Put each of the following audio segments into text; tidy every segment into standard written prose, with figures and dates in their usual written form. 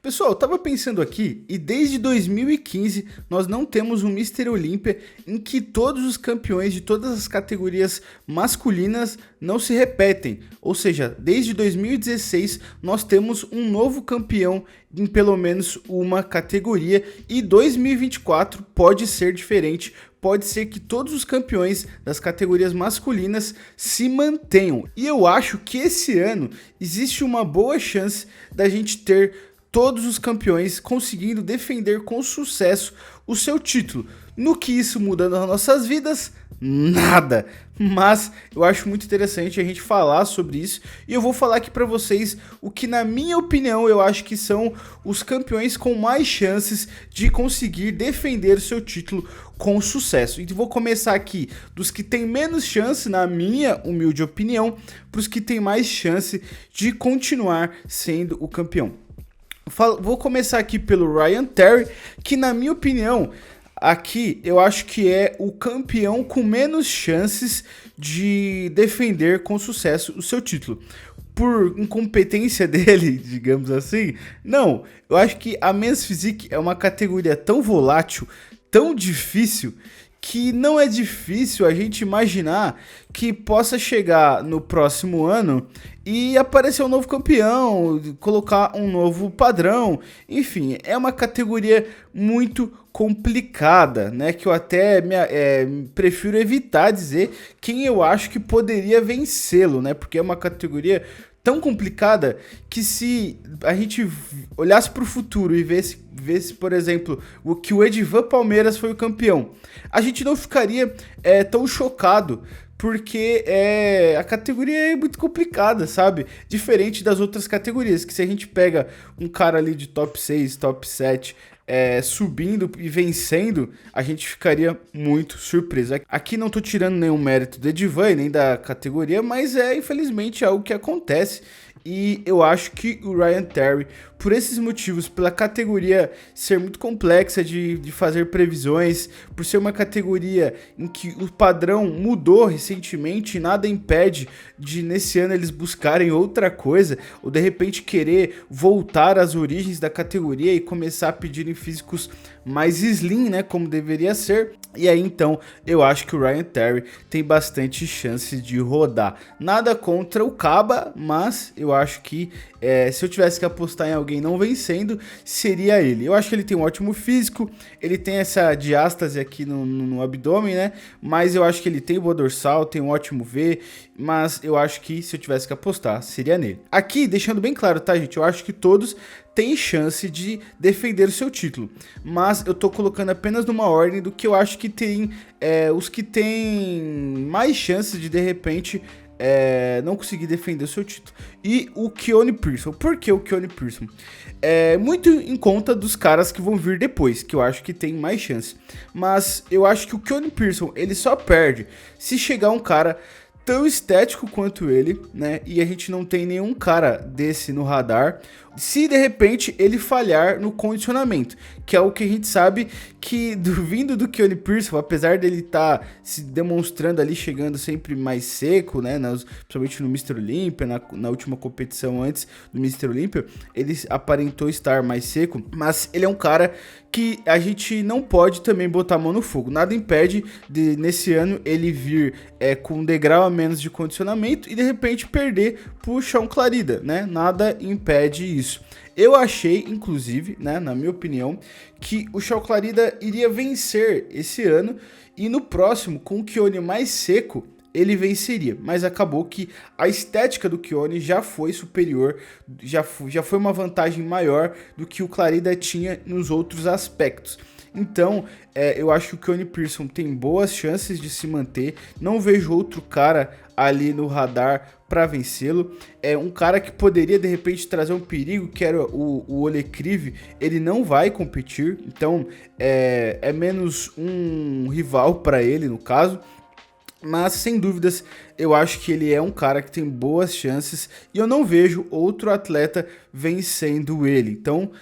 Pessoal, eu tava pensando aqui e desde 2015 nós não temos um Mr. Olímpia em que todos os campeões de todas as categorias masculinas não se repetem. Ou seja, desde 2016 nós temos um novo campeão em pelo menos uma categoria e 2024 pode ser diferente. Pode ser que todos os campeões das categorias masculinas se mantenham. E eu acho que esse ano existe uma boa chance da gente ter todos os campeões conseguindo defender com sucesso o seu título. No que isso muda nas nossas vidas? Nada, mas eu acho muito interessante a gente falar sobre isso e eu vou falar aqui pra vocês o que na minha opinião eu acho que são os campeões com mais chances de conseguir defender o seu título com sucesso. E vou começar aqui dos que tem menos chance, na minha humilde opinião, para os que tem mais chance de continuar sendo o campeão. Vou começar aqui pelo Ryan Terry, que na minha opinião aqui eu acho que é o campeão com menos chances de defender com sucesso o seu título. Por incompetência dele, digamos assim, não. Eu acho que a Men's Physique é uma categoria tão volátil, tão difícil, que não é difícil a gente imaginar que possa chegar no próximo ano e aparecer um novo campeão, colocar um novo padrão. Enfim, é uma categoria muito complicada, né? Que eu até prefiro evitar dizer quem eu acho que poderia vencê-lo, né? Porque é uma categoria tão complicada que se a gente olhasse para o futuro e vesse, por exemplo, que o Edivan Palmeiras foi o campeão, a gente não ficaria tão chocado, porque a categoria é muito complicada, sabe? Diferente das outras categorias, que se a gente pega um cara ali de top 6, top 7... subindo e vencendo, a gente ficaria muito surpreso. Aqui não tô tirando nenhum mérito do Edivan, nem da categoria, mas infelizmente algo que acontece. E eu acho que o Ryan Terry, por esses motivos, pela categoria ser muito complexa de fazer previsões, por ser uma categoria em que o padrão mudou recentemente, nada impede de nesse ano eles buscarem outra coisa, ou de repente querer voltar às origens da categoria e começar a pedir em físicos mais slim, né, como deveria ser. E aí então eu acho que o Ryan Terry tem bastante chance de rodar. Nada contra o Kaba, mas eu acho que se eu tivesse que apostar em alguém não vencendo, seria ele. Eu acho que ele tem um ótimo físico, ele tem essa diástase aqui no abdômen, né? Mas eu acho que ele tem boa dorsal, tem um ótimo V, mas eu acho que se eu tivesse que apostar, seria nele. Aqui, deixando bem claro, tá, gente? Eu acho que todos têm chance de defender o seu título, mas eu tô colocando apenas numa ordem do que eu acho que tem os que têm mais chances de repente não conseguir defender o seu título. E o Keone Pearson. Por que o Keone Pearson? Muito em conta dos caras que vão vir depois, que eu acho que tem mais chance. Mas eu acho que o Keone Pearson, ele só perde se chegar um cara tão estético quanto ele, né? E a gente não tem nenhum cara desse no radar. Se de repente ele falhar no condicionamento, que é o que a gente sabe que vindo do Keone Pearson, apesar dele estar se demonstrando ali, chegando sempre mais seco, né, principalmente no Mr. Olympia, na última competição antes do Mr. Olympia, ele aparentou estar mais seco, mas ele é um cara que a gente não pode também botar a mão no fogo. Nada impede de nesse ano ele vir com um degrau a menos de condicionamento e de repente perder pro Shaun Clarida, né? Nada impede isso. Eu achei, inclusive, né, na minha opinião, que o Shaun Clarida iria vencer esse ano e no próximo, com o Keone mais seco, ele venceria, mas acabou que a estética do Keone já foi superior, já foi uma vantagem maior do que o Clarida tinha nos outros aspectos. Então, eu acho que o Keone Pearson tem boas chances de se manter, não vejo outro cara ali no radar para vencê-lo. É um cara que poderia de repente trazer um perigo, que era o Ole Krive, ele não vai competir, então é menos um rival para ele no caso. Mas, sem dúvidas, eu acho que ele é um cara que tem boas chances e eu não vejo outro atleta vencendo ele. Então,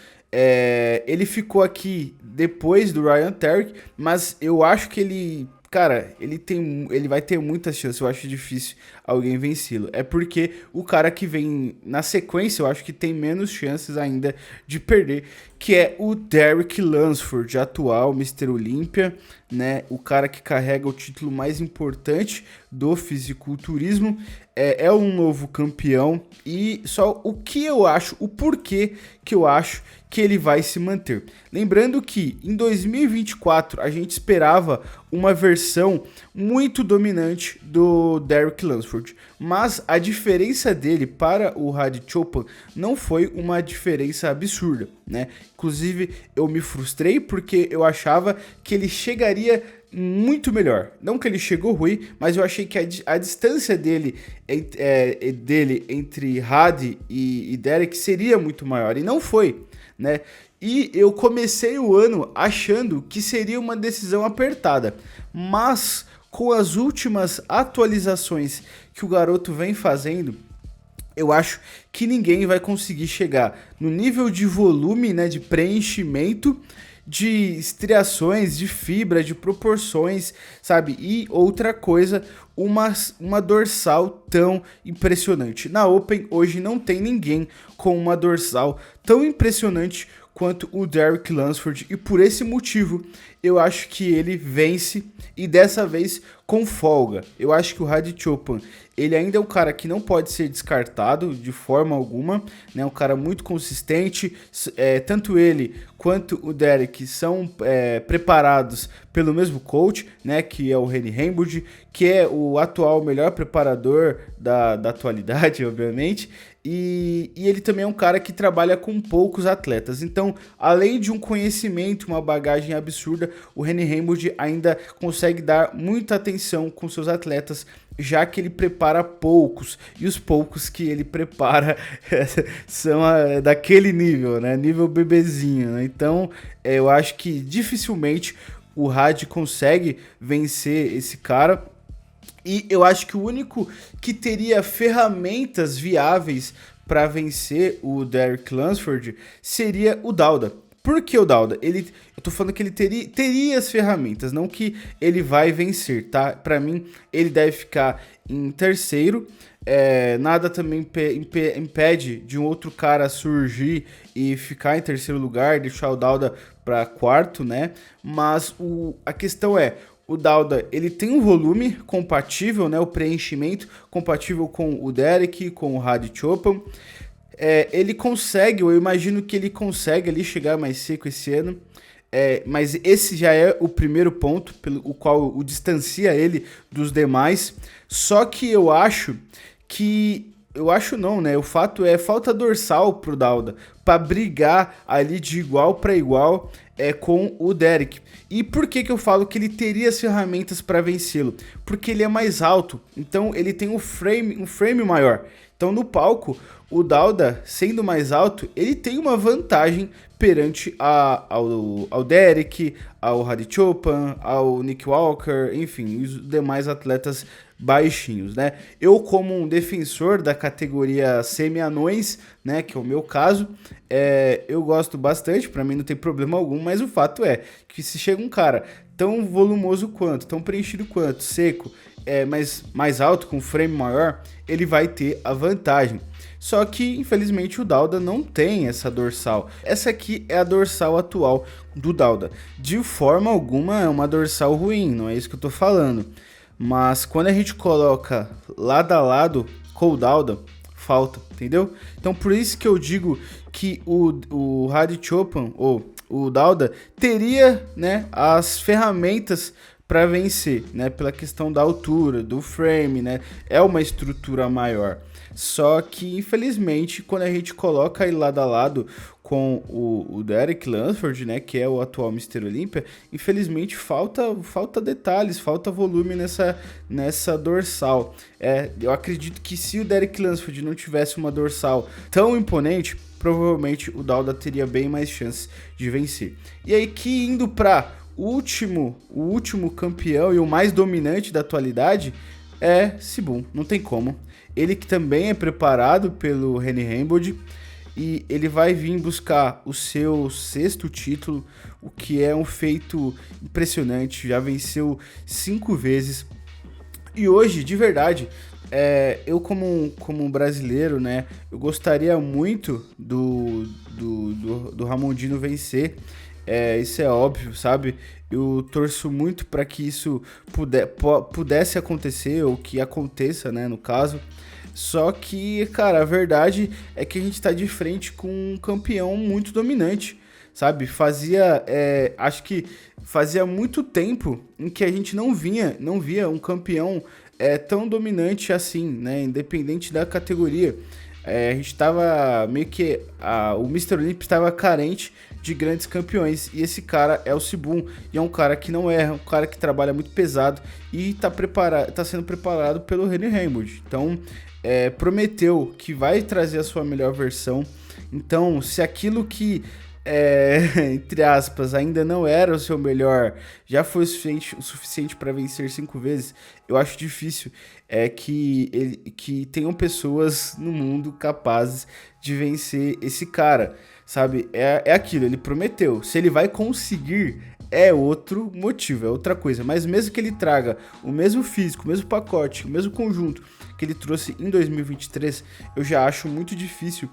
ele ficou aqui depois do Ryan Terry, mas eu acho que ele, cara, ele vai ter muitas chances. Eu acho difícil alguém vencê-lo. É porque o cara que vem na sequência, eu acho que tem menos chances ainda de perder, que é o Derek Lunsford, atual Mr. Olympia, né? O cara que carrega o título mais importante do fisiculturismo, é um novo campeão, e só o que eu acho, o porquê que eu acho que ele vai se manter. Lembrando que em 2024 a gente esperava uma versão muito dominante do Derek Lunsford, mas a diferença dele para o Hadi Choopan não foi uma diferença absurda, né? Inclusive eu me frustrei porque eu achava que ele chegaria muito melhor. Não que ele chegou ruim, mas eu achei que a distância dele entre Hadi e Derek seria muito maior, e não foi, né? E eu comecei o ano achando que seria uma decisão apertada, mas com as últimas atualizações que o garoto vem fazendo, eu acho que ninguém vai conseguir chegar no nível de volume, né, de preenchimento, de estriações, de fibra, de proporções, sabe? E outra coisa, uma dorsal tão impressionante. Na Open, hoje não tem ninguém com uma dorsal tão impressionante quanto o Derek Lunsford, e por esse motivo eu acho que ele vence, e dessa vez com folga. Eu acho que o Hadi Choopan, ele ainda é um cara que não pode ser descartado de forma alguma, né? Um cara muito consistente, tanto ele quanto o Derek são preparados pelo mesmo coach, né? Que é o Reni Hambod, que é o atual melhor preparador da atualidade, obviamente. E ele também é um cara que trabalha com poucos atletas. Então, além de um conhecimento, uma bagagem absurda, o Reni Hambod ainda consegue dar muita atenção com seus atletas, já que ele prepara poucos, e os poucos que ele prepara são daquele nível, né? Nível bebezinho, né? Então, eu acho que dificilmente o Hadi consegue vencer esse cara. E eu acho que o único que teria ferramentas viáveis para vencer o Derek Lunsford seria o Dauda. Por que o Dauda? Eu tô falando que ele teria as ferramentas, não que ele vai vencer, tá? Para mim, ele deve ficar em terceiro. Nada também impede de um outro cara surgir e ficar em terceiro lugar, deixar o Dauda para quarto, né? Mas a questão é, o Dauda, ele tem um volume compatível, né? O preenchimento compatível com o Derek, com o Hadi Choopan. Ele consegue, eu imagino que ele consegue ali chegar mais seco esse ano. Mas esse já é o primeiro ponto pelo qual o distancia ele dos demais. Só que eu acho não, né? O fato é falta dorsal pro Dauda para brigar ali de igual para igual com o Derek. E por que eu falo que ele teria as ferramentas para vencê-lo? Porque ele é mais alto, então ele tem um frame maior. Então no palco, o Dauda, sendo mais alto, ele tem uma vantagem perante ao Derek, ao Hadi Choopan, ao Nick Walker, enfim, os demais atletas baixinhos, né? Eu, como um defensor da categoria semi-anões, né, que é o meu caso, eu gosto bastante, pra mim não tem problema algum, mas o fato é que se chega um cara tão volumoso quanto, tão preenchido quanto, seco, mas mais alto, com frame maior, ele vai ter a vantagem. Só que, infelizmente, o Dauda não tem essa dorsal. Essa aqui é a dorsal atual do Dauda. De forma alguma é uma dorsal ruim, não é isso que eu tô falando. Mas quando a gente coloca lado a lado com o Dauda, falta, entendeu? Então por isso que eu digo que o Hadi Choopan, ou o Dauda, teria, né, as ferramentas para vencer, né, pela questão da altura, do frame, né, é uma estrutura maior. Só que, infelizmente, quando a gente coloca ele lado a lado com o Derek Lunsford, né, que é o atual Mr. Olympia, infelizmente falta detalhes, falta volume nessa dorsal. Eu acredito que se o Derek Lunsford não tivesse uma dorsal tão imponente, provavelmente o Dauda teria bem mais chances de vencer. E aí, que indo para o último campeão e o mais dominante da atualidade é Sibum, não tem como. Ele que também é preparado pelo Reni Hambod, e ele vai vir buscar o seu 6º título, o que é um feito impressionante. Já venceu 5 vezes. E hoje, de verdade, eu como um brasileiro, né, eu gostaria muito do Ramondino vencer, isso é óbvio, sabe? Eu torço muito para que isso pudesse acontecer, ou que aconteça, né, no caso. Só que, cara, a verdade é que a gente tá de frente com um campeão muito dominante, sabe? Acho que fazia muito tempo em que a gente não via um campeão tão dominante assim, né? Independente da categoria. A gente tava meio que. O Mr. Olympia estava carente de grandes campeões. E esse cara é o Sibum. E é um cara que não erra, um cara que trabalha muito pesado e tá sendo preparado pelo Rene Raymond. Então, prometeu que vai trazer a sua melhor versão. Então, se aquilo que entre aspas, ainda não era o seu melhor, já foi o suficiente para vencer 5 vezes, eu acho difícil que tenham pessoas no mundo capazes de vencer esse cara, sabe? É aquilo, ele prometeu. Se ele vai conseguir, é outro motivo, é outra coisa. Mas mesmo que ele traga o mesmo físico, o mesmo pacote, o mesmo conjunto que ele trouxe em 2023, eu já acho muito difícil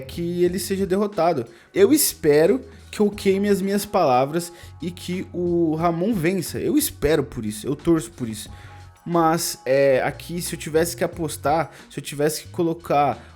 que ele seja derrotado. Eu espero que eu queime as minhas palavras e que o Ramon vença. Eu espero por isso, eu torço por isso. Mas aqui, se eu tivesse que apostar, se eu tivesse que colocar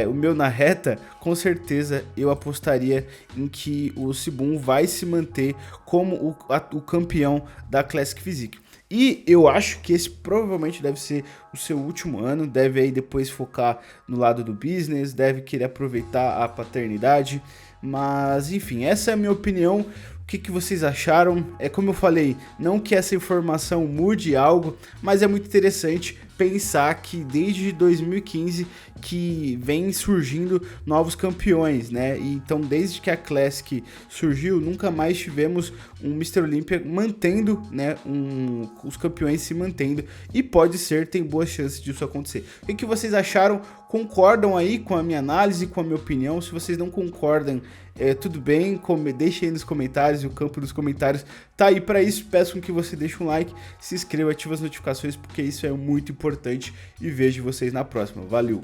o meu na reta, com certeza eu apostaria em que o Sibum vai se manter como o campeão da Classic Physique. E eu acho que esse provavelmente deve ser o seu último ano, deve aí depois focar no lado do business, deve querer aproveitar a paternidade, mas enfim, essa é a minha opinião. O que vocês acharam? Como eu falei, não que essa informação mude algo, mas é muito interessante pensar que desde 2015 que vem surgindo novos campeões, né? E então desde que a Classic surgiu, nunca mais tivemos um Mr. Olympia mantendo, né, os campeões se mantendo, e pode ser, tem boas chances disso acontecer. O que vocês acharam? Concordam aí com a minha análise, com a minha opinião? Se vocês não concordam, tudo bem, deixem aí nos comentários, e o campo dos comentários tá aí para isso. Peço que você deixe um like, se inscreva, ative as notificações, porque isso é muito importante, e vejo vocês na próxima. Valeu!